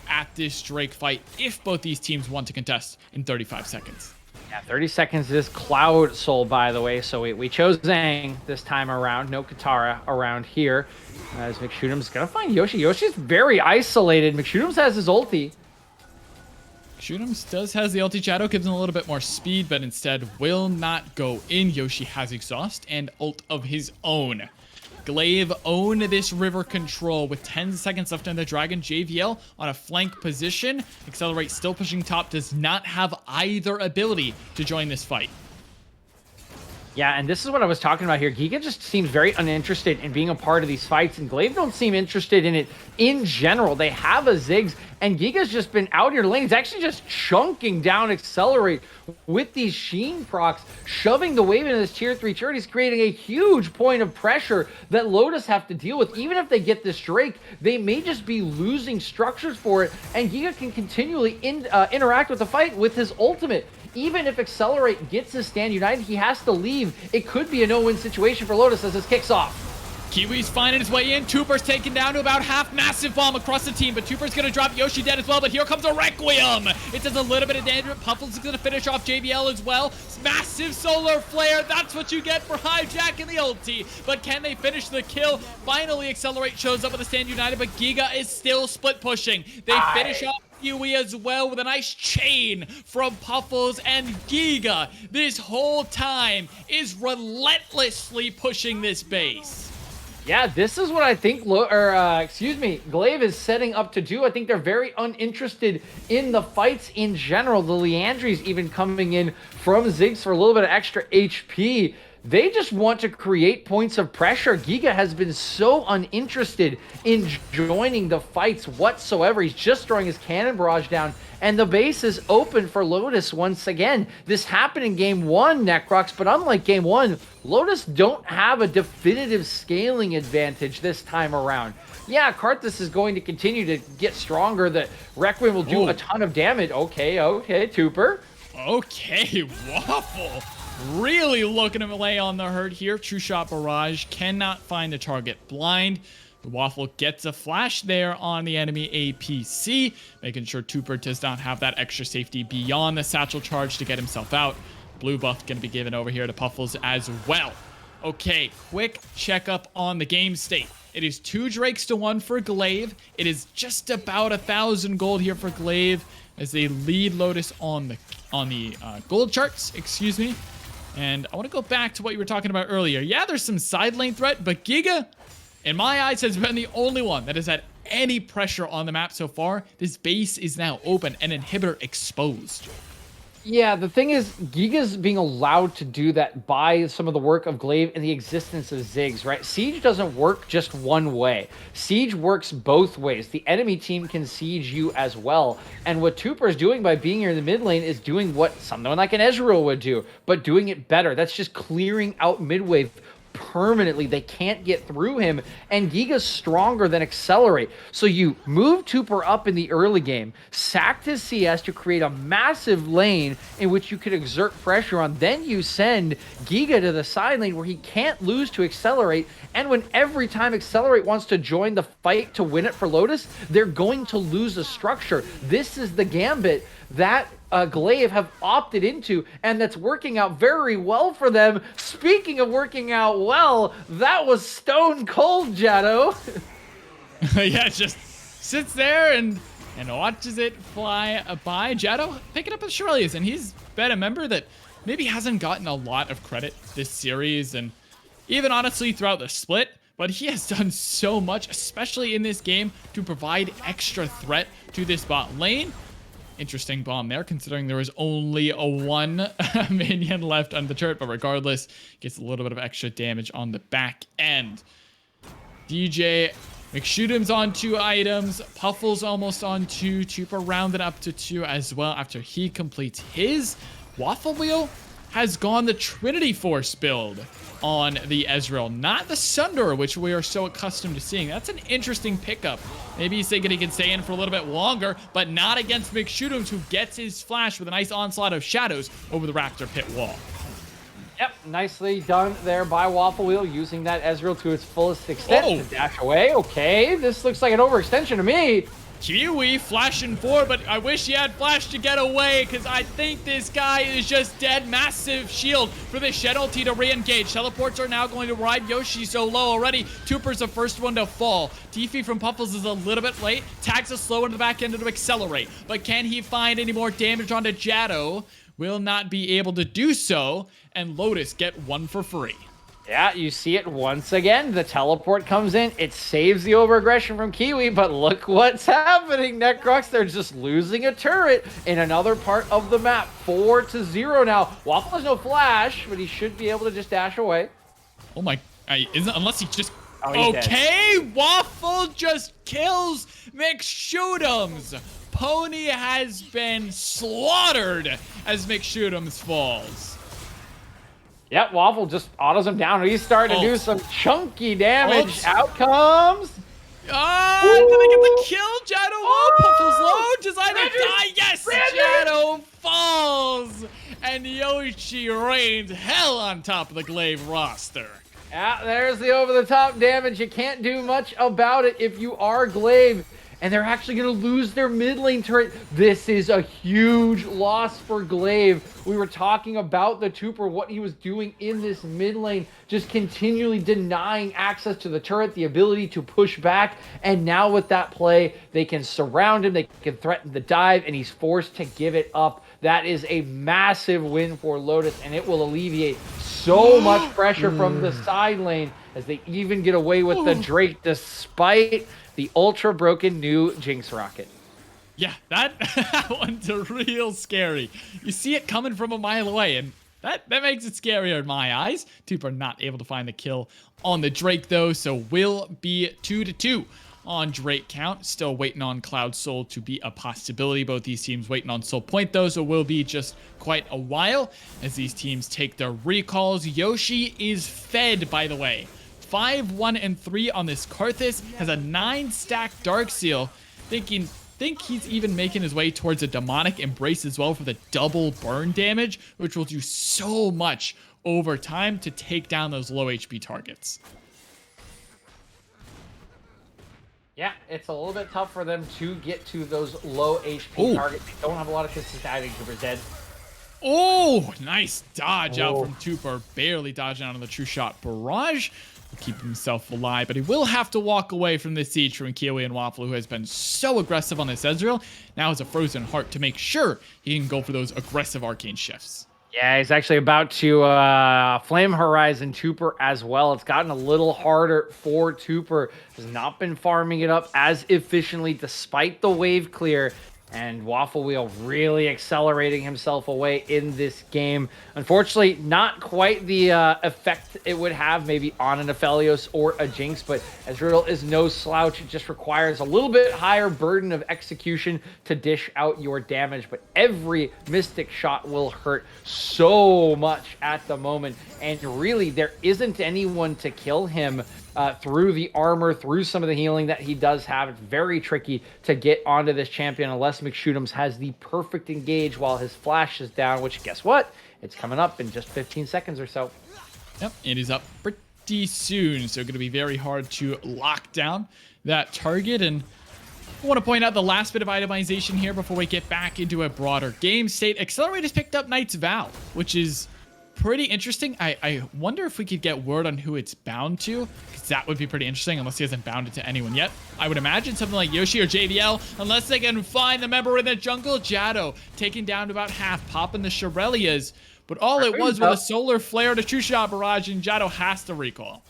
at this Drake fight if both these teams want to contest in 35 seconds. Yeah, 30 seconds is Cloud Soul, by the way. So we chose Zhang this time around. No Katara around here. As McShootums gonna find Yoshi. Yoshi's very isolated. McShootums has his ulti. Shoot'ems does has the LT Shadow, gives him a little bit more speed, but instead will not go in. Yoshi has exhaust and ult of his own. Glaive own this river control with 10 seconds left on the Dragon. JVL on a flank position. Accelerate still pushing top, does not have either ability to join this fight. Yeah, and this is what I was talking about here. Giga just seems very uninterested in being a part of these fights, and Glaive don't seem interested in it in general. They have a Ziggs, and Giga's just been out here lane. He's actually just chunking down Accelerate with these Sheen procs, shoving the wave into this tier 3 turret. He's creating a huge point of pressure that Lotus have to deal with. Even if they get this Drake, they may just be losing structures for it, and Giga can continually interact with the fight with his ultimate. Even if Accelerate gets his stand united, he has to leave. It could be a no-win situation for Lotus as this kicks off. Kiwi's finding his way in. Tuper's taken down to about half. Massive bomb across the team, but Tuper's going to drop Yoshi dead as well, but here comes a Requiem. It does a little bit of damage, but Puffles is going to finish off JBL as well. Massive solar flare. That's what you get for Hijack and the ulti, but can they finish the kill? Finally, Accelerate shows up with a stand united, but Giga is still split pushing. They finish off Kiwi as well with a nice chain from Puffles, and Giga this whole time is relentlessly pushing this base. Yeah, this is what I think, Glaive is setting up to do. I think they're very uninterested in the fights in general. The Leandry's even coming in from Ziggs for a little bit of extra HP. They just want to create points of pressure. Giga has been so uninterested in joining the fights whatsoever. He's just throwing his cannon barrage down, and the base is open for Lotus once again. This happened in game 1, Necrox, but unlike game 1, Lotus don't have a definitive scaling advantage this time around. Yeah, Karthus is going to continue to get stronger. The Requiem will do a ton of damage. Okay, Tuper. Okay, Waffle. Really looking to lay on the hurt here. True Shot Barrage cannot find the target blind. Waffle gets a flash there on the enemy APC, making sure Tuper does not have that extra safety beyond the satchel charge to get himself out. Blue buff going to be given over here to Puffles as well. Okay, quick checkup on the game state. It is 2 Drakes to 1 for Glaive. It is just about 1,000 gold here for Glaive as they lead Lotus on the gold charts, excuse me. And I want to go back to what you were talking about earlier. Yeah, there's some side lane threat, but Giga, in my eyes, has been the only one that has had any pressure on the map so far. This base is now open and inhibitor exposed. Yeah, the thing is, Giga's being allowed to do that by some of the work of Glaive and the existence of Ziggs, right? Siege doesn't work just one way. Siege works both ways. The enemy team can siege you as well. And what Tuper is doing by being here in the mid lane is doing what someone like an Ezreal would do, but doing it better. That's just clearing out mid wave permanently. They can't get through him, and Giga's stronger than Accelerate. So you move Tuper up in the early game, sacked his CS to create a massive lane in which you could exert pressure on. Then you send Giga to the side lane where he can't lose to Accelerate, and when every time Accelerate wants to join the fight to win it for Lotus, they're going to lose a structure. This is the gambit that Glaive have opted into, and that's working out very well for them. Speaking of working out well, that was stone cold, Jado. Yeah, just sits there and watches it fly by. Jado picking up his Shirley's, and he's been a member that maybe hasn't gotten a lot of credit this series, and even honestly throughout the split, but he has done so much, especially in this game, to provide extra threat to this bot lane. Interesting bomb there, considering there was only a 1 minion left on the turret, but regardless, gets a little bit of extra damage on the back end. DJ McShoot'em's on 2 items, Puffles almost on 2, Tuper rounded up to 2 as well after he completes his. Waffle Wheel has gone the Trinity Force build on the Ezreal, not the Sunder, which we are so accustomed to seeing. That's an interesting pickup. Maybe he's thinking he can stay in for a little bit longer, but not against McShoot'ems, who gets his flash with a nice onslaught of shadows over the Raptor pit wall. Yep, nicely done there by Waffle Wheel, using that Ezreal to its fullest extent to dash away. Okay, this looks like an overextension to me. Kiwi flashing forward, but I wish he had flash to get away because I think this guy is just dead. Massive shield for the Shed ulti to re-engage. Teleports are now going to ride Yoshi so low already. Tooper's the first one to fall. Tiffy from Puffles is a little bit late. Tags a slow into the back end to accelerate, but can he find any more damage onto Jado? Will not be able to do so, and Lotus get one for free. Yeah, you see it once again. The teleport comes in. It saves the over-aggression from Kiwi, but look what's happening, Necrox. They're just losing a turret in another part of the map. 4-0 now. Waffle has no flash, but he should be able to just dash away. Oh my, unless he just... Oh, okay, Waffle just kills McShootums. Pony has been slaughtered as McShootums falls. Yep, Waffle just autos him down. He's starting to do some chunky damage. Out comes. Ah, did they get the kill? Jado low, Puffles low. Designer die. Yes, Jado falls. And Yoshi rains hell on top of the Glaive roster. Yeah, there's the over-the-top damage. You can't do much about it if you are Glaive. And they're actually going to lose their mid lane turret. This is a huge loss for Glaive. We were talking about the Tooper, what he was doing in this mid lane, just continually denying access to the turret, the ability to push back. And now with that play, they can surround him, they can threaten the dive, and he's forced to give it up. That is a massive win for Lotus, and it will alleviate so much pressure from the side lane as they even get away with the Drake despite the ultra broken new Jinx rocket. Yeah, that one's real scary. You see it coming from a mile away, and that makes it scarier in my eyes. Tooper not able to find the kill on the Drake, though, so will be 2-2 on Drake count. Still waiting on Cloud Soul to be a possibility. Both these teams waiting on Soul Point, though, so will be just quite a while as these teams take their recalls. Yoshi is fed, by the way. 5-1-3 on this Karthus, has a 9-stack Dark Seal. Think he's even making his way towards a Demonic Embrace as well for the double burn damage, which will do so much over time to take down those low HP targets. Yeah, it's a little bit tough for them to get to those low HP targets. They don't have a lot of consistency. I think Cooper's dead. Oh, nice dodge out from Tooper. Barely dodging out on the True Shot Barrage. Will keep himself alive, but he will have to walk away from this siege from Kiwi and Waffle, who has been so aggressive on this Ezreal. Now has a frozen heart to make sure he can go for those aggressive arcane shifts. Yeah, he's actually about to Flame Horizon Tooper as well. It's gotten a little harder for Tooper. Has not been farming it up as efficiently despite the wave clear. And Waffle Wheel really accelerating himself away in this game. Unfortunately, not quite the effect it would have maybe on an Aphelios or a Jinx, but Ezreal is no slouch. It just requires a little bit higher burden of execution to dish out your damage, but every Mystic shot will hurt so much at the moment. And really, there isn't anyone to kill him through the armor, through some of the healing that he does have. It's very tricky to get onto this champion unless McShootums has the perfect engage while his flash is down, which guess what? It's coming up in just 15 seconds or so. Yep, it is up pretty soon, so going to be very hard to lock down that target. And I want to point out the last bit of itemization here before we get back into a broader game state. Accelerate has picked up Knight's Vow, which is pretty interesting. I wonder if we could get word on who it's bound to, because that would be pretty interesting, unless he hasn't bound it to anyone yet. I would imagine something like Yoshi or JDL, unless they can find the member in the jungle. Jado taken down to about half, popping the Shirelias, but all it was a solar flare to True Shot Barrage, and Jado has to recall.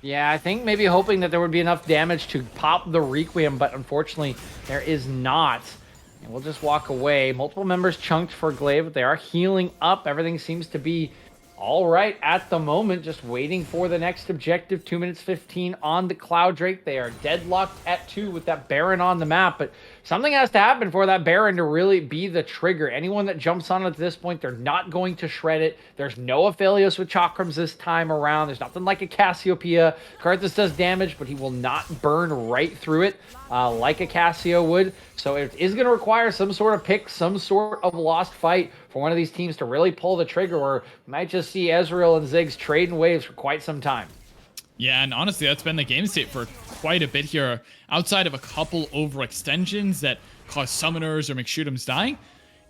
Yeah, I think maybe hoping that there would be enough damage to pop the Requiem, but unfortunately there is not. And we'll just walk away. Multiple members chunked for Glaive, but they are healing up. Everything seems to be all right at the moment. Just waiting for the next objective. 2 minutes 15 on the Cloud Drake. They are deadlocked at 2 with that Baron on the map, but something has to happen for that Baron to really be the trigger. Anyone that jumps on it at this point, they're not going to shred it. There's no Aphelios with Chakrams this time around. There's nothing like a Cassiopeia. Karthus does damage, but he will not burn right through it like a Cassio would. So it is going to require some sort of pick, some sort of lost fight for one of these teams to really pull the trigger, or we might just see Ezreal and Ziggs trading waves for quite some time. Yeah, and honestly, that's been the game state for quite a bit here. Outside of a couple overextensions that cause summoners or McShoot'ems dying,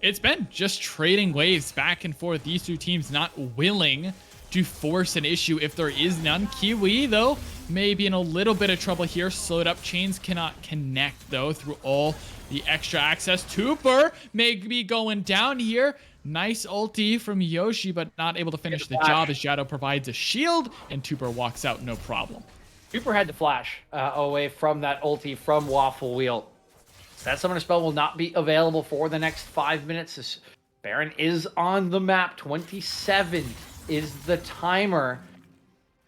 it's been just trading waves back and forth. These two teams not willing to force an issue if there is none. Kiwi, though, may be in a little bit of trouble here. Slowed up. Chains cannot connect, though, through all the extra access. Tooper may be going down here. Nice ulti from Yoshi, but not able to finish the job as Shadow provides a shield, and Tooper walks out no problem. Tooper had to flash away from that ulti from Waffle Wheel. That summoner spell will not be available for the next 5 minutes. This Baron is on the map. 27 is the timer.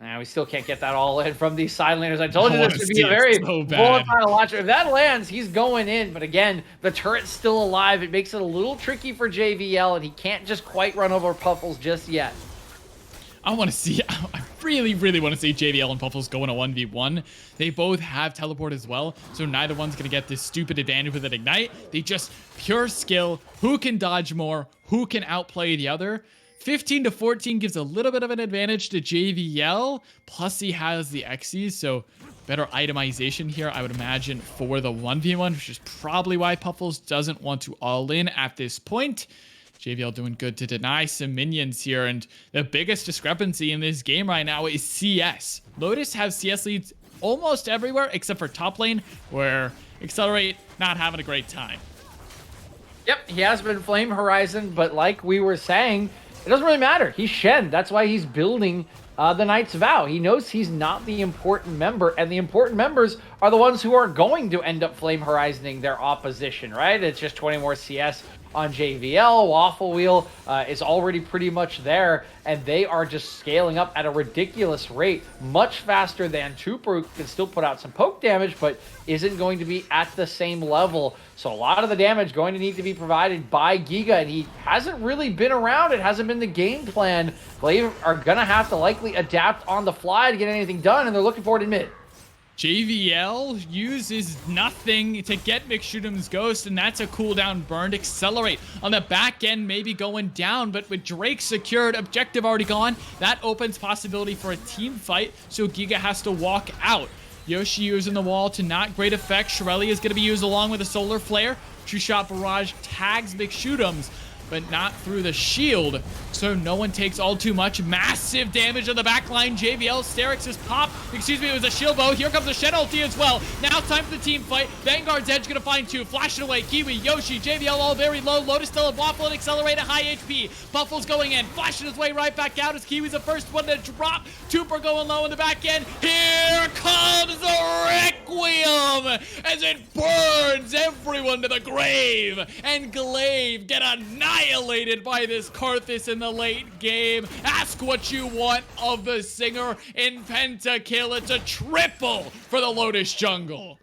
Now we still can't get that all in from these side laners. I told you this would be a very volatile launcher. If that lands, he's going in. But again, the turret's still alive. It makes it a little tricky for JVL, and he can't just quite run over Puffles just yet. I want to see, I really, really want to see JVL and Puffles go in a 1v1. They both have teleport as well, so neither one's going to get this stupid advantage with an Ignite. They just pure skill. Who can dodge more? Who can outplay the other? 15 to 14 gives a little bit of an advantage to JVL, plus he has the Xyz, so better itemization here, I would imagine, for the 1v1, which is probably why Puffles doesn't want to all in at this point. JVL doing good to deny some minions here, and the biggest discrepancy in this game right now is CS. Lotus have CS leads almost everywhere except for top lane, where Accelerate not having a great time. Yep, he has been Flame Horizon, but like we were saying, it doesn't really matter. He's Shen. That's why he's building the Knight's Vow. He knows he's not the important member, and the important members are the ones who are going to end up Flame Horizoning their opposition, right? It's just 20 more CS on JVL. Waffle Wheel is already pretty much there, and they are just scaling up at a ridiculous rate, much faster than Tooper, who can still put out some poke damage, but isn't going to be at the same level. So a lot of the damage going to need to be provided by Giga, and he hasn't really been around. It hasn't been the game plan. Glaive are going to have to likely adapt on the fly to get anything done, and they're looking forward to mid. JVL uses nothing to get McShoot'em's Ghost, and that's a cooldown burn. Accelerate on the back end, maybe going down, but with Drake secured, objective already gone, that opens possibility for a team fight, so Giga has to walk out. Yoshi using the wall to not great effect. Shirelli is going to be used along with a Solar Flare. True-Shot Barrage tags McShoot'em's, but not through the shield, so no one takes all too much. Massive damage on the back line. JVL, Sterix is popped. Excuse me, it was a shield bow. Here comes a Shen ulti as well. Now time for the team fight. Vanguard's Edge gonna find two. Flash it away. Kiwi, Yoshi, JVL all very low. Lotus still a Waffle and Accelerate at high HP. Puffles going in, flashing his way right back out as Kiwi's the first one to drop. Tooper going low in the back end. Here comes the Requiem as it burns everyone to the grave. And Glaive get annihilated by this Karthus in the late game. Ask what you want of the Singer in pentakill. It's a triple for the Lotus jungle.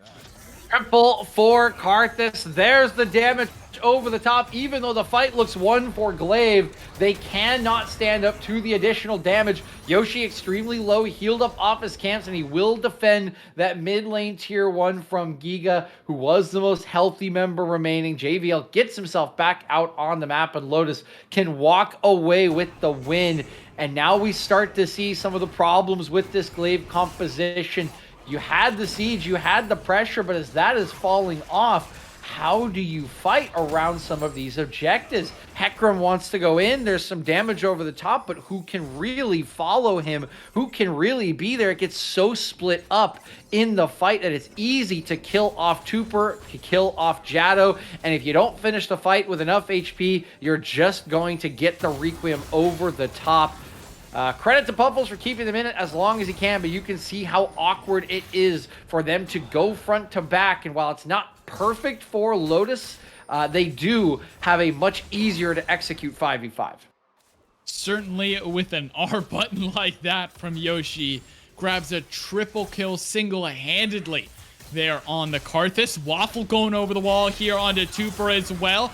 Triple for Karthus. There's the damage over the top. Even though the fight looks won for Glaive, they cannot stand up to the additional damage. Yoshi extremely low, healed up off his camps, and he will defend that mid lane tier 1 from Giga, who was the most healthy member remaining. JVL gets himself back out on the map, and Lotus can walk away with the win. And now we start to see some of the problems with this Glaive composition. You had the siege, you had the pressure, but as that is falling off, how do you fight around some of these objectives? Hecarim wants to go in, there's some damage over the top, but who can really follow him? Who can really be there? It gets so split up in the fight that it's easy to kill off Tooper, to kill off Jado, and if you don't finish the fight with enough HP, you're just going to get the Requiem over the top. Credit to Puffles for keeping them in it as long as he can, but you can see how awkward it is for them to go front to back. And while it's not perfect for Lotus, they do have a much easier to execute 5v5. Certainly with an R button like that from Yoshi, grabs a triple kill single-handedly there on the Karthus. Waffle going over the wall here onto Tooper as well.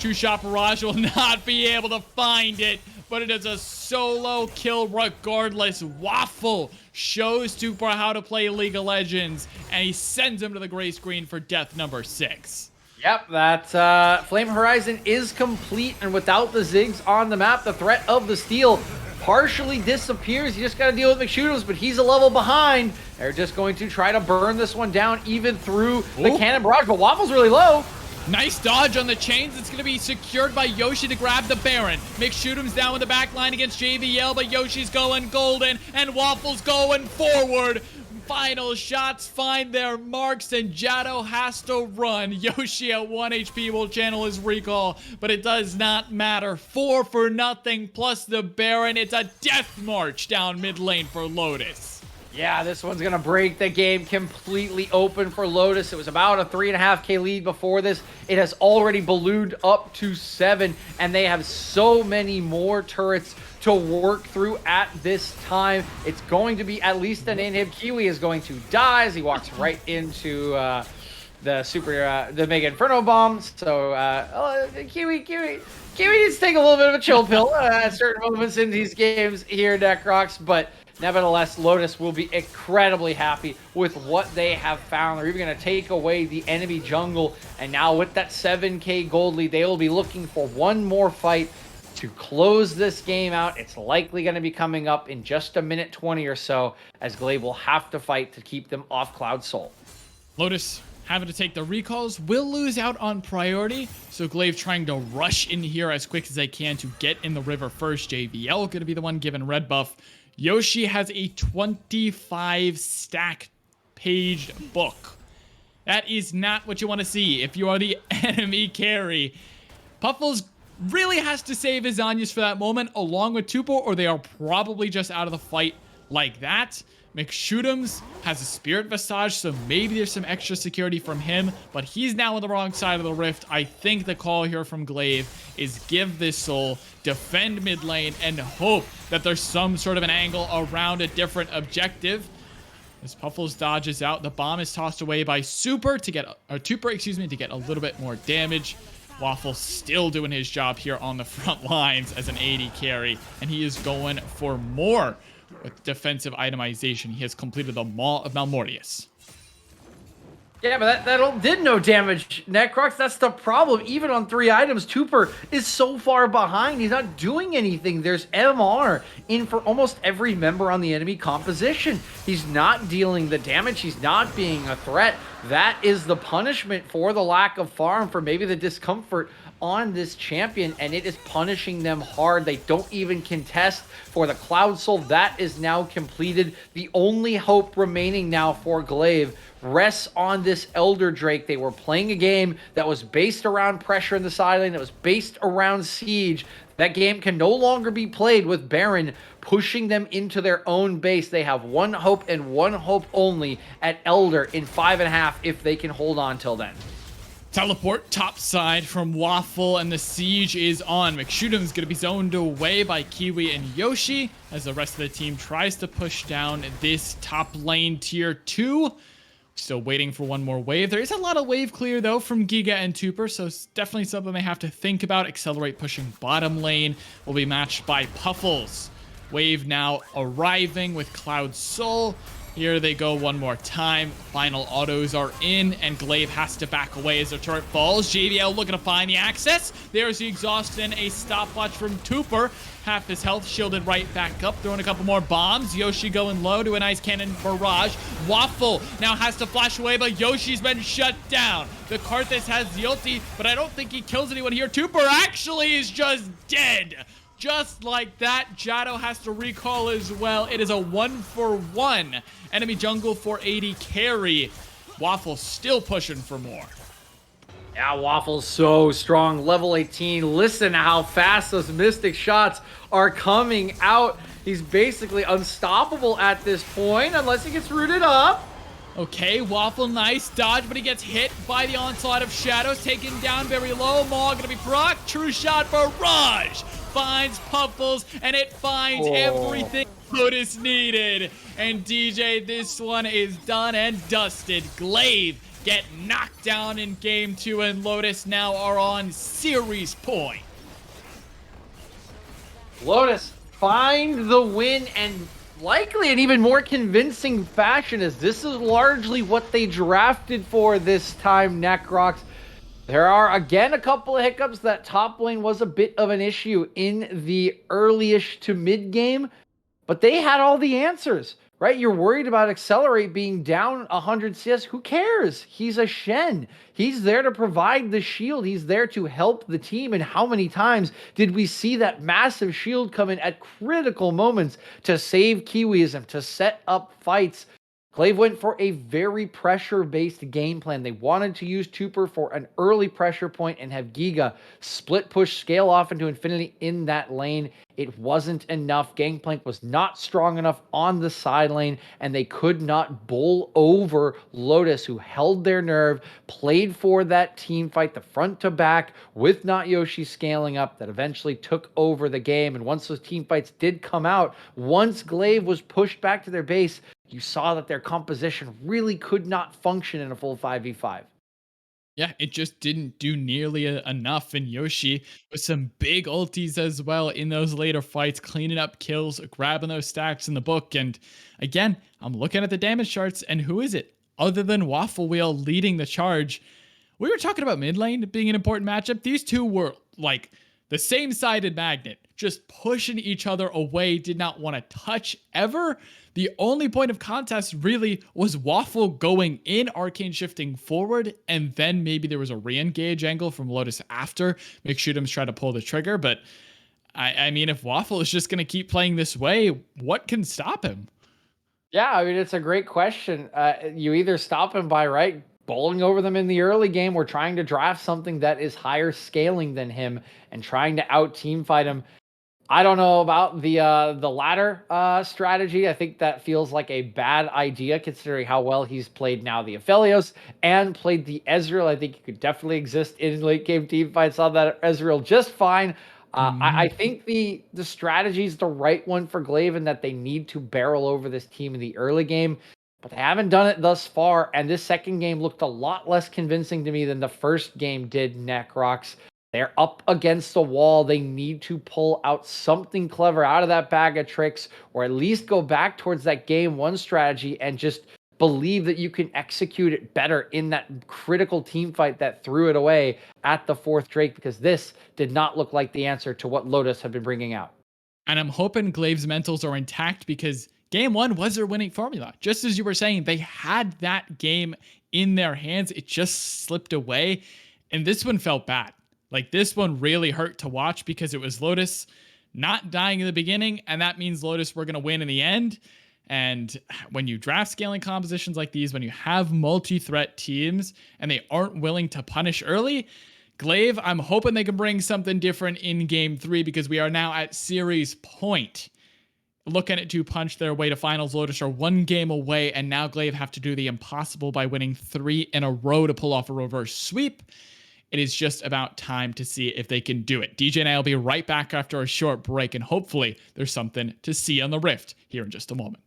True-Shot Barrage will not be able to find it, but it is a solo kill regardless. Waffle shows Tooper how to play League of Legends, and he sends him to the gray screen for death number 6. Yep, that Flame Horizon is complete, and without the Ziggs on the map, the threat of the steal partially disappears. You just got to deal with McShootums, but he's a level behind. They're just going to try to burn this one down even through the cannon barrage, but Waffle's really low. Nice dodge on the chains. It's going to be secured by Yoshi to grab the Baron. McShootums down with the back line against JVL, but Yoshi's going golden, and Waffle's going forward. Final shots find their marks, and Jado has to run. Yoshi at 1 HP will channel his recall, but it does not matter. 4 for nothing, plus the Baron. It's a death march down mid lane for Lotus. Yeah, this one's going to break the game completely open for Lotus. It was about a 3.5K lead before this. It has already ballooned up to 7, and they have so many more turrets to work through at this time. It's going to be at least an inhib. Kiwi is going to die as he walks right into the Mega Inferno bomb. So Kiwi needs to take a little bit of a chill pill at certain moments in these games here, Necrox, but nevertheless, Lotus will be incredibly happy with what they have found. They're even going to take away the enemy jungle, and now with that 7K gold lead, they will be looking for one more fight to close this game out. It's likely going to be coming up in just a minute 20 or so, as Glaive will have to fight to keep them off Cloud Soul. Lotus having to take the recalls, will lose out on priority, so Glaive trying to rush in here as quick as they can to get in the river first. JVL going to be the one given red buff. Yoshi has a 25 stack paged book. That is not what you want to see if you are the enemy carry. Puffles really has to save his Zanyas for that moment, along with Tupo, or they are probably just out of the fight like that. McShootums has a Spirit Visage, so maybe there's some extra security from him, but he's now on the wrong side of the rift. I think the call here from Glaive is give this soul, defend mid lane, and hope that there's some sort of an angle around a different objective. As Puffles dodges out, the bomb is tossed away by Tuper to get a little bit more damage. Waffle still doing his job here on the front lines as an AD carry, and he is going for more with defensive itemization. He has completed the Maw of Malmortius. Yeah, but that did no damage, Necrox. That's the problem. Even on 3 items, Tuper is so far behind. He's not doing anything. There's MR in for almost every member on the enemy composition. He's not dealing the damage. He's not being a threat. That is the punishment for the lack of farm, for maybe the discomfort on this champion, and it is punishing them hard. They don't even contest for the Cloud Soul. That is now completed. The only hope remaining now for Glaive rests on this Elder Drake. They were playing a game that was based around pressure in the side lane, that was based around siege. That game can no longer be played with Baron pushing them into their own base. They have one hope and one hope only at Elder in 5.5 if they can hold on till then. Teleport top side from Waffle, and the siege is on. McShootums going to be zoned away by Kiwi and Yoshi as the rest of the team tries to push down this top lane tier 2. Still waiting for one more wave. There is a lot of wave clear though from Giga and Tuper, so it's definitely something they have to think about. Accelerate pushing bottom lane will be matched by Puffles. Wave now arriving with Cloud Soul. Here they go one more time. Final autos are in, and Glaive has to back away as the turret falls. JVL looking to find the access. There's the exhaust and a stopwatch from Tuper. Half his health shielded right back up, throwing a couple more bombs. Yoshi going low to a nice cannon barrage. Waffle now has to flash away, but Yoshi's been shut down. The Karthus has the ulti, but I don't think he kills anyone here. Tuper actually is just dead. Just like that, Jado has to recall as well. It is a 1-for-1 enemy jungle for AD carry. Waffle still pushing for more. Yeah, Waffle's so strong. Level 18. Listen to how fast those Mystic shots are coming out. He's basically unstoppable at this point, unless he gets rooted up. Okay, Waffle, nice dodge, but he gets hit by the onslaught of shadows, taken down very low. Maw gonna be proc. True shot, barrage finds Puffles, and it finds everything Lotus needed. And DJ, this one is done and dusted. Glaive get knocked down in game 2, and Lotus now are on series point. Lotus find the win, and likely an even more convincing fashion, as this is largely what they drafted for this time, Necrox. There are again a couple of hiccups. That top lane was a bit of an issue in the early-ish to mid game, but they had all the answers, right? You're worried about Accelerate being down 100 CS. Who cares? He's a Shen. He's there to provide the shield. He's there to help the team. And how many times did we see that massive shield come in at critical moments to save Kiwiism, to set up fights? Glaive went for a very pressure-based game plan. They wanted to use Tupper for an early pressure point and have Giga split push scale off into infinity in that lane. It wasn't enough. Gangplank was not strong enough on the side lane, and they could not bowl over Lotus, who held their nerve, played for that team fight, the front to back, with not Yoshi scaling up, that eventually took over the game. And once those team fights did come out, once Glaive was pushed back to their base, you saw that their composition really could not function in a full 5v5. Yeah, it just didn't do nearly enough. And Yoshi with some big ultis as well in those later fights, cleaning up kills, grabbing those stacks in the book. And again, I'm looking at the damage charts, and who is it other than Waffle Wheel leading the charge? We were talking about mid lane being an important matchup. These two were like the same sided magnet, just pushing each other away, did not want to touch ever. The only point of contest really was Waffle going in, Arcane shifting forward, and then maybe there was a re-engage angle from Lotus after. McShootums try to pull the trigger, but I mean, if Waffle is just going to keep playing this way, what can stop him? Yeah, I mean, it's a great question. You either stop him by, right, bowling over them in the early game, or trying to draft something that is higher scaling than him and trying to out team fight him. I don't know about the latter strategy. I think that feels like a bad idea considering how well he's played now the Aphelios and played the Ezreal. I think he could definitely exist in late game team fights on that Ezreal just fine. I think the strategy is the right one for Glaive in that they need to barrel over this team in the early game, but they haven't done it thus far. And this second game looked a lot less convincing to me than the first game did, Necrox. They're up against the wall. They need to pull out something clever out of that bag of tricks, or at least go back towards that game one strategy and just believe that you can execute it better in that critical team fight that threw it away at the fourth Drake, because this did not look like the answer to what Lotus had been bringing out. And I'm hoping Glaive's mentals are intact, because game one was their winning formula. Just as you were saying, they had that game in their hands. It just slipped away. And this one felt bad. Like, this one really hurt to watch because it was Lotus not dying in the beginning. And that means Lotus were going to win in the end. And when you draft scaling compositions like these, when you have multi-threat teams and they aren't willing to punish early, Glaive, I'm hoping they can bring something different in game three, because we are now at series point. Looking at to punch their way to finals. Lotus are one game away, and now Glaive have to do the impossible by winning 3 in a row to pull off a reverse sweep. It is just about time to see if they can do it. DJ and I will be right back after a short break, and hopefully there's something to see on the Rift here in just a moment.